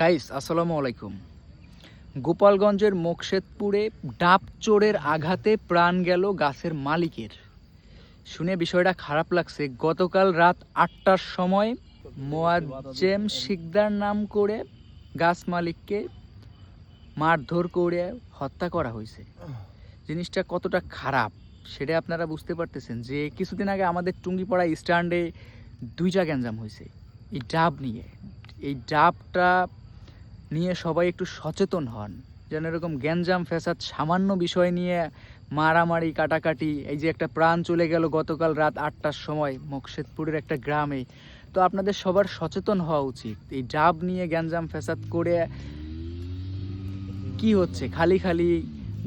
Guys আসসালামু আলাইকুম। গোপালগঞ্জের মোকশেদপুরে ডাব চোরের আঘাতে প্রাণ গেল গাছের মালিকের। শুনে বিষয়টা খারাপ লাগছে। গতকাল রাত 8টার সময় মোয়াজ্জেম শিকদার নাম করে গাছ মালিককে মারধর করে হত্যা করা হয়েছে। জিনিসটা কতটা খারাপ সেটা আপনারা বুঝতে পারতেছেন যে কিছুদিন আগে আমাদের টুঙ্গিপাড়া স্ট্যান্ডে 2টা গ্যাঞ্জাম হয়েছে এই ডাব নিয়ে। এই ডাবটা নিয়ে সবাই একটু সচেতন হন, যেন এরকম গ্যাঞ্জাম ফ্যাসাদ সামান্য বিষয় নিয়ে মারামারি কাটাকাটি। এই যে একটা প্রাণ চলে গেল গতকাল রাত 8টার সময় মোকশেদপুরের একটা গ্রামে। তো আপনাদের সবার সচেতন হওয়া উচিত। এই ডাব নিয়ে গ্যাঞ্জাম ফ্যাসাদ করে কি হচ্ছে? খালি খালি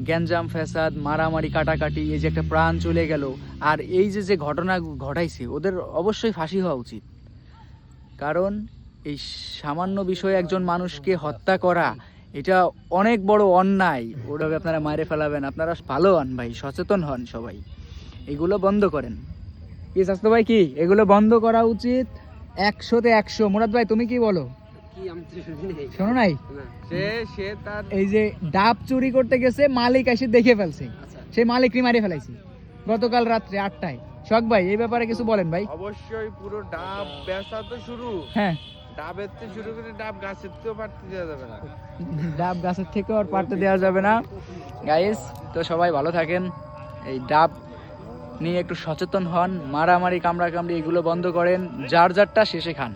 গ্যাঞ্জাম ফ্যাসাদ, মারামারি কাটাকাটি, এই যে একটা প্রাণ চলে গেল। আর এই যে যে ঘটনা ঘটাইছে ওদের অবশ্যই ফাঁসি হওয়া উচিত, কারণ এই সামান্য বিষয়ে একজন মানুষকে হত্যা করা এটা অনেক বড় অন্যায়। ওটাকে আপনারা মারে ফেলাবেন? আপনারা ভালো হন ভাই, সচেতন হন সবাই, এগুলো বন্ধ করেন। কি স্বাস্থ্য ভাই, কি এগুলো বন্ধ করা উচিত 100-তে 100। মুরাদ ভাই তুমি কি বলো? শোনো নাই, এই যে ডাব চুরি করতে গেছে, মালিক এসে দেখে ফেলছে, সেই মালিকই মারে ফেলাইছে গতকাল রাত্রে 8টায়। শখ ভাই এই ব্যাপারে কিছু বলেন ভাই। অবশ্যই পুরো ডাব বেচা তো শুরু, হ্যাঁ ডাবের থেকে শুরু করে ডাব গাছের থেকেও পারতে দেওয়া যাবে না, ডাব গাছের থেকেও আর পারতে দেওয়া যাবে না। গাইস তো সবাই ভালো থাকেন, এই ডাব নিয়ে একটু সচেতন হন, মারামারি কামড়াকামড়ি এগুলো বন্ধ করেন, যার যারটা শেষে খান।